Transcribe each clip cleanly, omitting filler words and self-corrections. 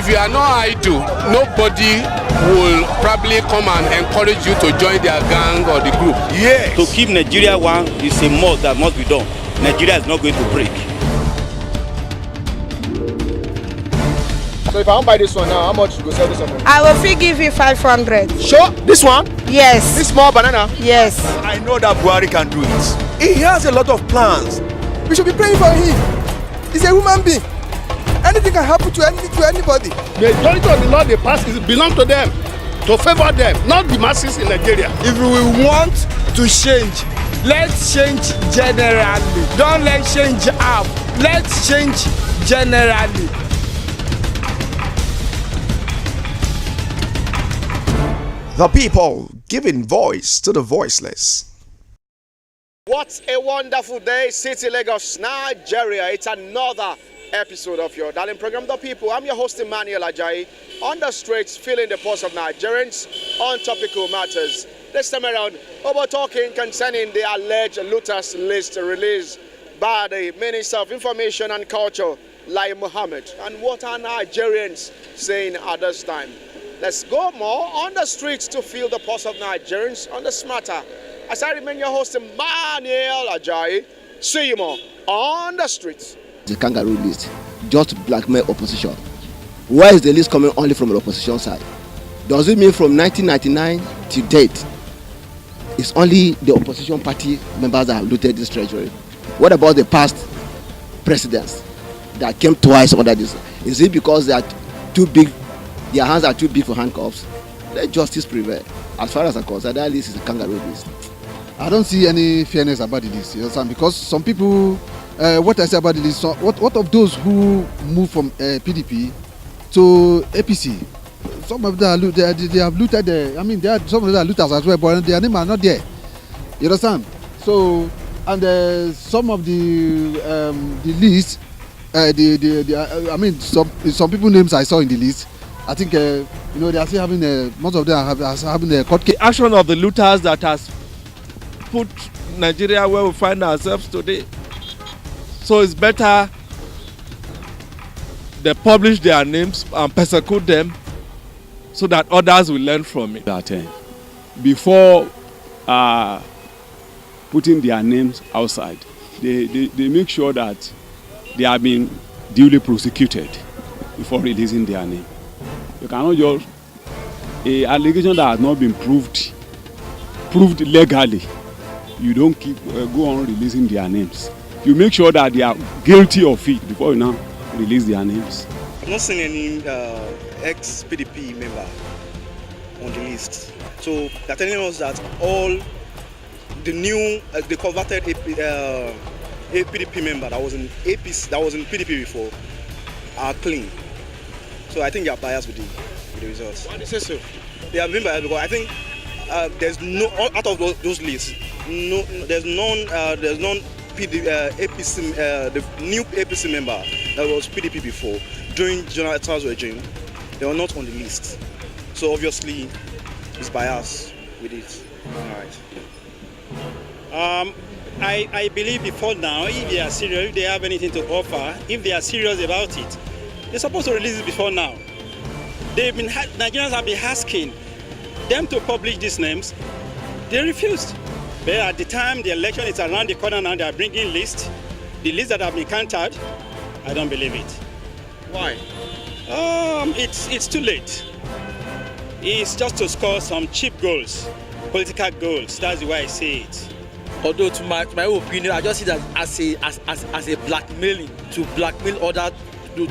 if you are not idle, nobody will probably come and encourage you to join their gang or the group. Yes. To keep Nigeria one is a must that must be done. Nigeria is not going to break. So if I want to buy this one now, how much you go sell this one? I will fee give you 500. Sure, this one? Yes. This small banana? Yes. I know that Buhari can do it. He has a lot of plans. We should be praying for him. He's a human being. Anything can happen to anybody. The majority of the law they pass belong to them, to favor them, not the masses in Nigeria. If we want to change, let's change generally. Don't let's change half. Let's change generally. The people giving voice to the voiceless. What a wonderful day, City Lagos, Nigeria. It's another episode of your darling program, The People. I'm your host, Emmanuel Ajayi, on the streets, feeling the pulse of Nigerians on topical matters. This time around, we're talking concerning the alleged looters list released by the Minister of Information and Culture, Lai Mohammed. And what are Nigerians saying at this time? Let's go more on the streets to feel the pulse of Nigerians on this matter. As I remain your host, Emmanuel Ajayi, see you more on the streets. The kangaroo list, just to blackmail opposition. Why is the list coming only from the opposition side? Does it mean from 1999 to date, it's only the opposition party members that have looted this treasury? What about the past presidents that came twice under this? Is it because they are too big? Their hands are too big for handcuffs? Let justice prevail. As far as I'm concerned, that list is a kangaroo list. I don't see any fairness about the list, you understand? Because some people, what I say about the list, so what of those who move from PDP to APC? Some of them they have looted. I mean, there are some of them are looters as well, but their name are not there. You understand? So, and some of the list, I mean, some people names I saw in the list. I think they are still having most of them are having a court case. The action of the looters that has put Nigeria where we find ourselves today. So it's better they publish their names and persecute them so that others will learn from it. That before putting their names outside, they make sure that they have been duly prosecuted before releasing their name. You cannot just an allegation that has not been proved legally. You don't go on releasing their names. You make sure that they are guilty of it before you now release their names. I've not seen any ex-PDP member on the list. So they're telling us that all the new, the converted PDP member that was in APC, that was in PDP before, are clean. So I think they are biased with the results. Why do you say so? They have been biased because I think there's no, out of those lists, no, there's none APC, the new APC member that was PDP before during General Charles regime. They were not on the list. So obviously, it's biased with it. All right. I believe before now, if they are serious, if they have anything to offer, if they are serious about it, they're supposed to release it before now. Nigerians have been asking them to publish these names. They refused. But at the time the election is around the corner now, they are bringing lists. The lists that have been counted, I don't believe it. Why? It's too late. It's just to score some cheap goals, political goals. That's the way I see it. Although to my opinion, I just see that as a blackmailing to blackmail other to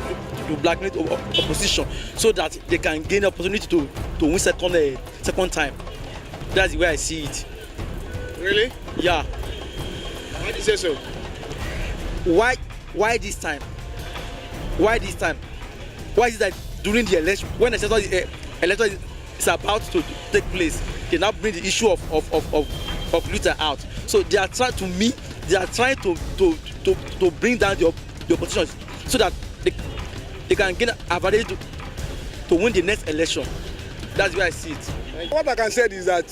blackmail opposition so that they can gain the opportunity to win second time. That's the way I see it. Really? Yeah. Why do you say so? Why this time? Why this time? Why is it that during the election, when the election is about to take place, they now bring the issue of looter out? So they are trying to bring down the opposition so that they can gain advantage to win the next election. That's where I see it. What I can say is that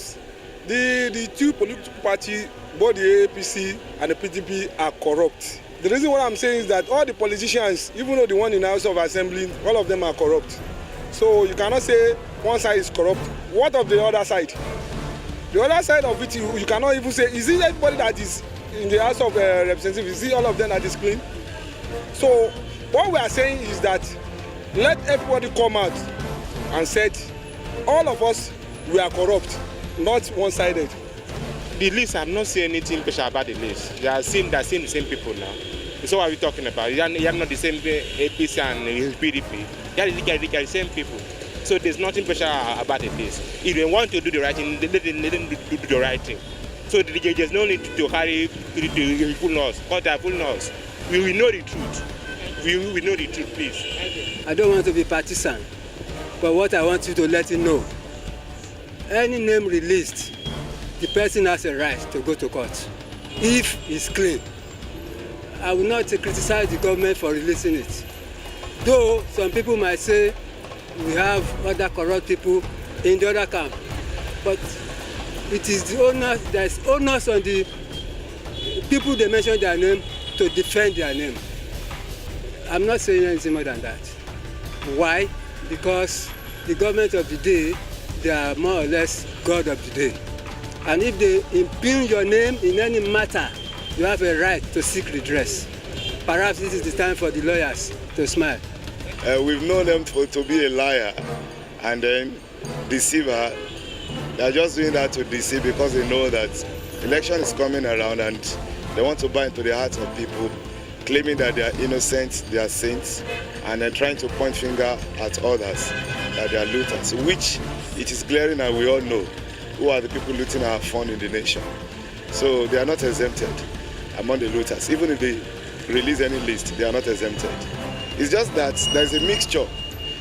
the two political parties, both the APC and the PDP, are corrupt. The reason why I'm saying is that all the politicians, even though the one in the House of Assembly, all of them are corrupt. So you cannot say one side is corrupt. What of the other side? The other side of it, you cannot even say, is it everybody that is in the House of Representatives, is it all of them that is clean? So what we are saying is that let everybody come out and said, all of us, we are corrupt, not one-sided. The list, I'm not saying anything special about the list. They are seeing the same people now. So what are we talking about? You are not the same APC and PDP. They are the same people. So there's nothing special about the list. If they want to do the right thing, let them do the right thing. So there's no need to carry the full us, because they are full us. We will know the truth. We will know the truth, please. I don't want to be partisan, but what I want you to let you know, any name released, the person has a right to go to court if it's clean. I will not criticize the government for releasing it. Though some people might say we have other corrupt people in the other camp, but it is the onus, there's onus on the people they mention their name to defend their name. I'm not saying anything more than that. Why? Because the government of the day, they are more or less God of the day. And if they impugn your name in any matter, you have a right to seek redress. Perhaps this is the time for the lawyers to smile. We've known them to be a liar and then deceiver. They're just doing that to deceive because they know that election is coming around and they want to buy into the hearts of people, claiming that they are innocent, they are saints, and they're trying to point finger at others that they are looters, which it is glaring and we all know who are the people looting our fund in the nation. So they are not exempted among the looters. Even if they release any list, they are not exempted. It's just that there's a mixture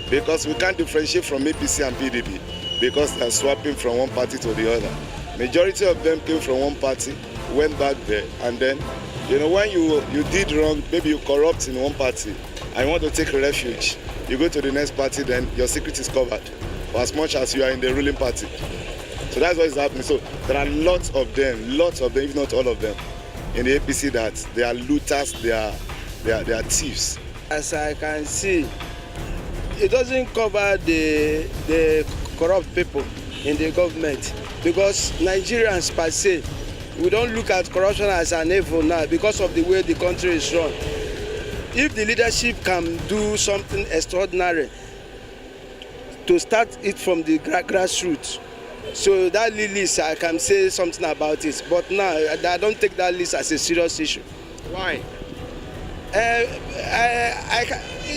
because we can't differentiate from APC and PDP because they're swapping from one party to the other. Majority of them came from one party, went back there, and then, you know, when you did wrong, maybe you corrupt in one party and you want to take refuge, you go to the next party, then your secret is covered for as much as you are in the ruling party. So that's what is happening. So there are lots of them, if not all of them, in the APC that they are looters, they are thieves. As I can see, it doesn't cover the corrupt people in the government because Nigerians per se, we don't look at corruption as an evil now because of the way the country is run. If the leadership can do something extraordinary to start it from the grassroots, so that list, I can say something about it. But now, I don't take that list as a serious issue. Why?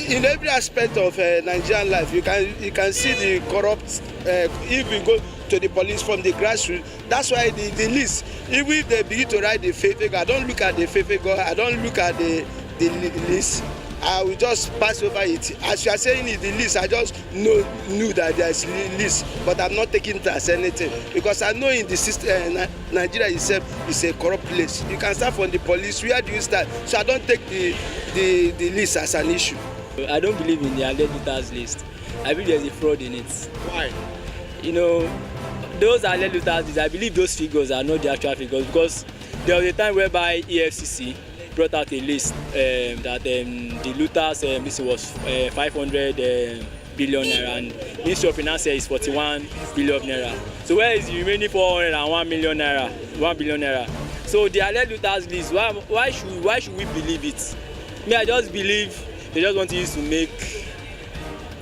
In every aspect of Nigerian life, you can see the corrupt. If we go to the police from the grassroots, that's why the list. Even if they begin to write the fake, I don't look at the fake. I don't look at the list. I will just pass over it. As you are saying it, the list, I just knew that there is list, but I'm not taking it as anything because I know in the system, Nigeria itself is a corrupt place. You can start from the police. Where do you start? So I don't take the list as an issue. I don't believe in the alleged looters list. I believe there's a fraud in it. Why? You know, those alleged looters lists, I believe those figures are not the actual figures because there was a time whereby EFCC brought out a list that the looters this was 500 billion naira and Ministry of Finance is 41 billion naira. So where is the remaining 401 million naira, 1 billion naira? So the alleged looters list, why should we believe it? Me, I just believe they just want to use to make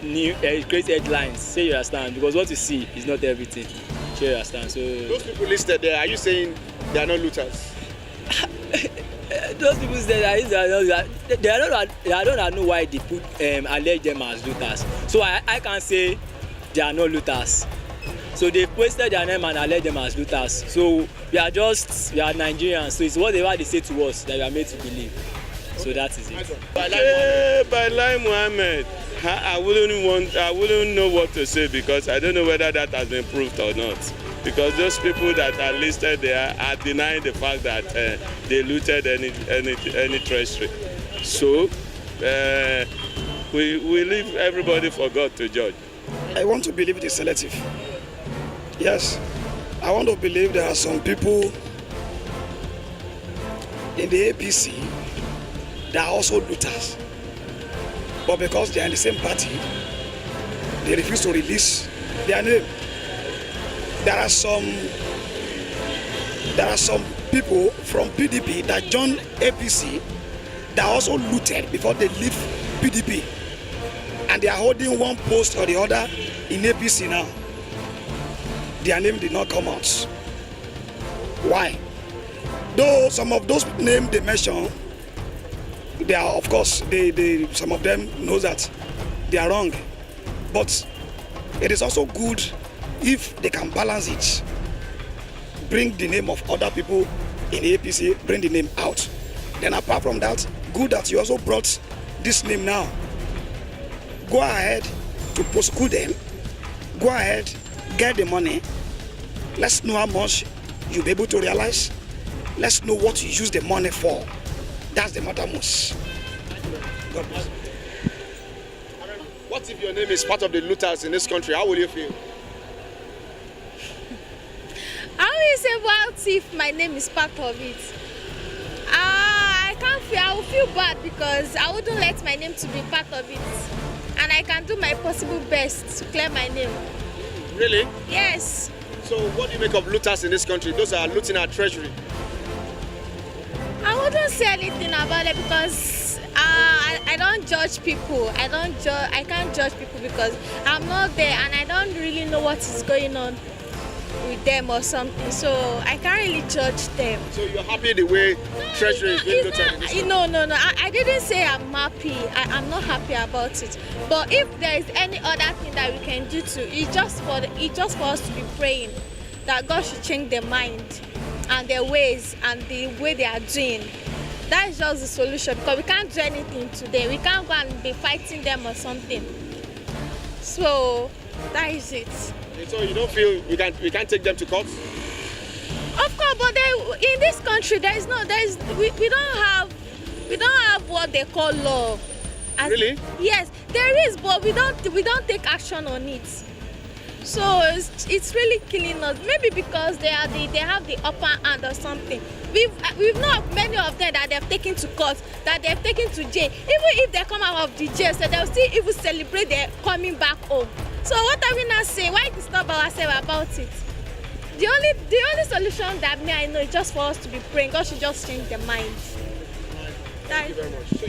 new create headlines. Say you understand? Because what you see is not everything. Sure, you understand? So those people listed there, are you saying they are not looters? Those people say I don't know why they put allege them as looters. So I can say they are not looters. So they posted their name and alleged them as looters. So we are Nigerians. So it's whatever they say to us that we are made to believe. So that is it. By Lai Mohammed, I wouldn't know what to say because I don't know whether that has been proved or not. Because those people that are listed there are denying the fact that they looted any treasury. So we leave everybody for God to judge. I want to believe it is selective. Yes, I want to believe there are some people in the APC that are also looters. But because they are in the same party, they refuse to release their name. There are some people from PDP that joined APC that also looted before they leave PDP, and they are holding one post or the other in APC now. Their name did not come out. Why? Though some of those names they mention, they are, of course, some of them know that they are wrong. But it is also good if they can balance it. Bring the name of other people in APC, bring the name out. Then apart from that, good that you also brought this name now. Go ahead to prosecute them. Go ahead, get the money. Let's know how much you'll be able to realize. Let's know what you use the money for. That's the matter most. God bless. What if your name is part of the looters in this country? How will you feel? How will you say what if my name is part of it? I can't feel. I will feel bad because I wouldn't let my name to be part of it, and I can do my possible best to clear my name. Really? Yes. So what do you make of looters in this country? Those are looting our treasury. I wouldn't say anything about it because I don't judge people. I can't judge people because I'm not there and I don't really know what is going on with them or something. So I can't really judge them. So you're happy the way treasury is being looted? No. I didn't say I'm happy. I'm not happy about it. But if there is any other thing that we can do it's just for us to be praying that God should change their mind and their ways and the way they are doing. That is just the solution because we can't do anything today. We can't go and be fighting them or something. So that is it. So you don't feel we can't take them to court? Of course, but in this country we don't have what they call law. Really? Yes, there is, but we don't take action on it. So it's really killing us. Maybe because they have the upper hand or something. We've known many of them that they've taken to court, that they've taken to jail. Even if they come out of the jail, so they'll still even celebrate their coming back home. So what are we not saying? Why disturb ourselves about it? The only solution that I know is just for us to be praying. God should just change their minds. Thank you very much. So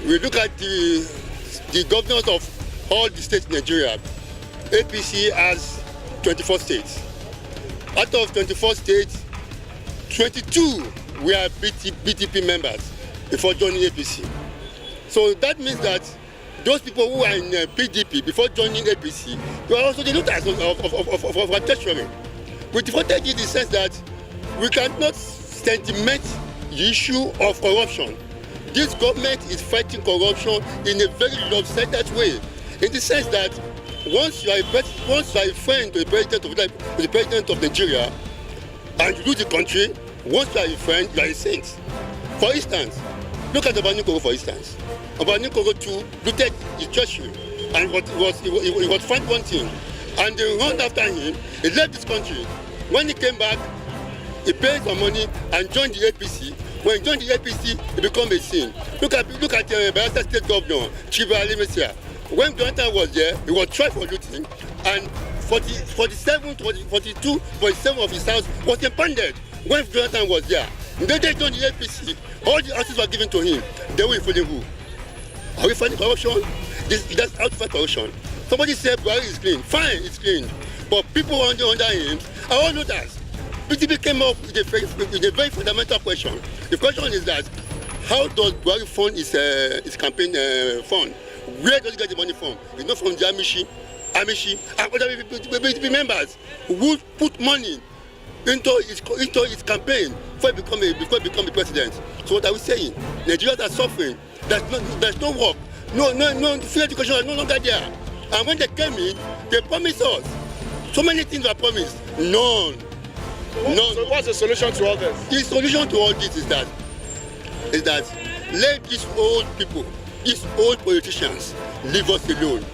we look at the governors of all the states in Nigeria. APC has 24 states. Out of 24 states, 22 were PDP members before joining APC. So that means that those people who are in PDP before joining APC were also the looters of our treasury. We defended in the sense that we cannot sentiment the issue of corruption. This government is fighting corruption in a very lopsided way, in the sense that once you are a friend to the president of Nigeria and you lose the country, once you are a friend, you are a saint. For instance, look at Obani Koro, for instance. Obani Koro too looted his treasury and he was found wanting. And they run after him. He left this country. When he came back, he paid some money and joined the APC. When he joined the APC, he became a saint. Look at Bayelsa State Governor, Chiba Alimesia. When Jonathan was there, he was tried for looting, and 42.7% of his house was impounded when Jonathan was there. Then they joined the APC. All the houses were given to him. They were fighting who? Are we fighting corruption? That's how to fight corruption. Somebody said Buhari is clean. Fine, it's clean. But people under him are all looters. PDP came up with a very fundamental question. The question is that how does Buhari fund his campaign fund? Where does he get the money from? It's not from the Amishi, and other PDP members who put money into his campaign before he become a president. So what are we saying? Nigerians are suffering. There's no work. No free education is no longer there. And when they came in, they promised us. So many things were promised. None. So what's the solution to all this? The solution to all this is that let these old people, these old politicians, leave us alone.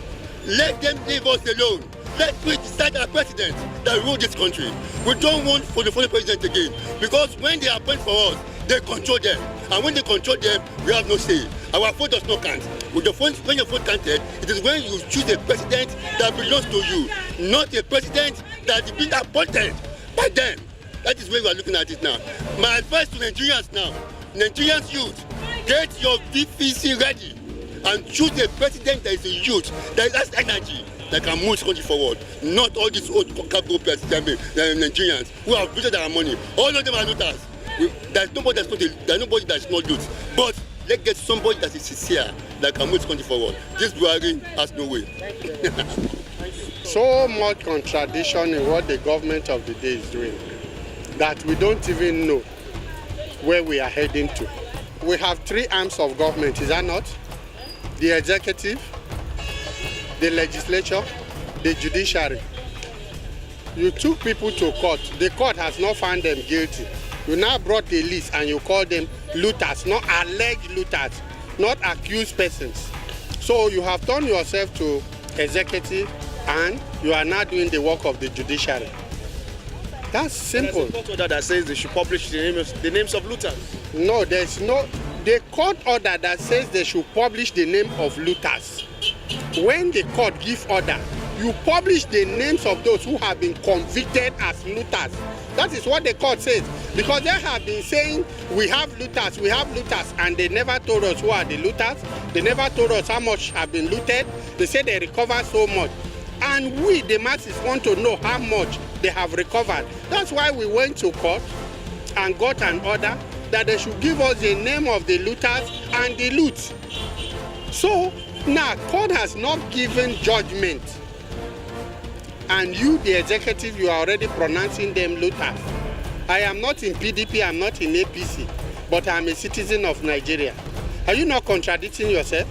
Let them leave us alone. Let we decide our president that rule this country. We don't want for the foreign president again. Because when they appoint for us, they control them. And when they control them, we have no say. Our vote does not count. With the phone, when your vote counted, it is when you choose a president that belongs to you, not a president that is being appointed by them. That is where we are looking at it now. My advice to Nigerians now, Nigerians youth, get your VPC ready and choose a president that is a youth, that has energy, that can move the country forward. Not all these old presidents, Nigerians who have wasted our money. All of them are looters. There's nobody that's not loot. But let's get somebody that is sincere, that can move the country forward. This Buhari has no way. So much contradiction in what the government of the day is doing that we don't even know where we are heading to. We have three arms of government, is that not? The executive, the legislature, the judiciary. You took people to court. The court has not found them guilty. You now brought the list and you call them looters, not alleged looters, not accused persons. So you have turned yourself to executive and you are now doing the work of the judiciary. That's simple. There's a court order that says they should publish the names of looters. No, there's no. The court order that says they should publish the name of looters. When the court gives order, you publish the names of those who have been convicted as looters. That is what the court says. Because they have been saying, we have looters, and they never told us who are the looters. They never told us how much have been looted. They say they recovered so much. And we, the masses, want to know how much they have recovered. That's why we went to court and got an order that they should give us the name of the looters and the loot. So now, court has not given judgment. And you, the executive, you are already pronouncing them looters. I am not in PDP, I'm not in APC, but I'm a citizen of Nigeria. Are you not contradicting yourself?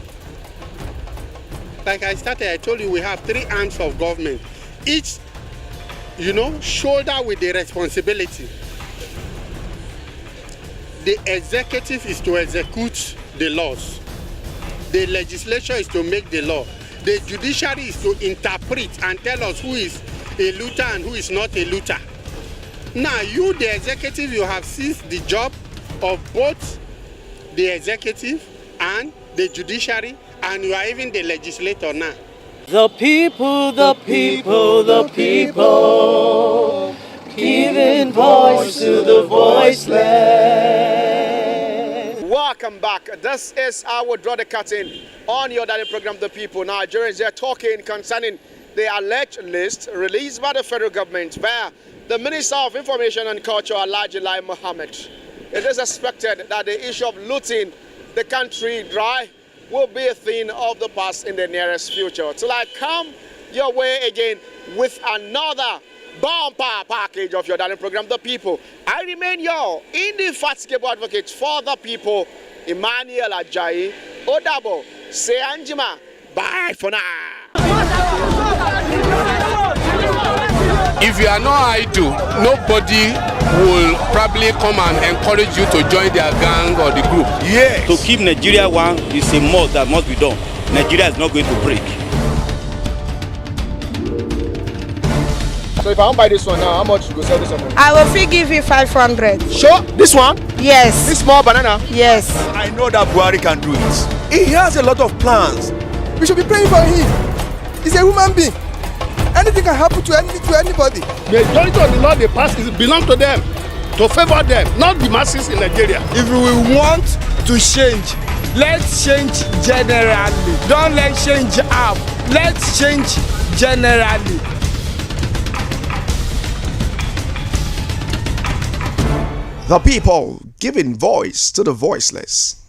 Like I started, I told you we have three arms of government. Each, shoulder with the responsibility. The executive is to execute the laws. The legislature is to make the law. The judiciary is to interpret and tell us who is a looter and who is not a looter. Now, you, the executive, you have seized the job of both the executive and the judiciary, and you are even the legislator now. The people, the people, the people, giving voice to the voiceless. Welcome back. This is how we draw the curtain on your daily program, The People. Nigerians are talking concerning the alleged list released by the federal government via the Minister of Information and Culture, Alhaji Lai Mohammed. It is expected that the issue of looting the country dry will be a thing of the past in the nearest future. Till I come your way again with another bumper package of your daily program, The People. I remain your indefatigable advocate for the people, Emmanuel Ajayi Odabo. Say Anjima. Bye for now. If you are not idle, nobody will probably come and encourage you to join their gang or the group. Yes. To keep Nigeria one is a must that must be done. Nigeria is not going to break. So if I want to buy this one now, how much you go sell this one? I will free give you 500. Sure? This one? Yes. This small banana? Yes. I know that Buhari can do it. He has a lot of plans. We should be praying for him. He's a human being. Anything can happen to anybody. The majority of the law they pass belong to them, to favor them, not the masses in Nigeria. If we want to change, let's change generally. Don't let's change half. Let's change generally. The People, giving voice to the voiceless.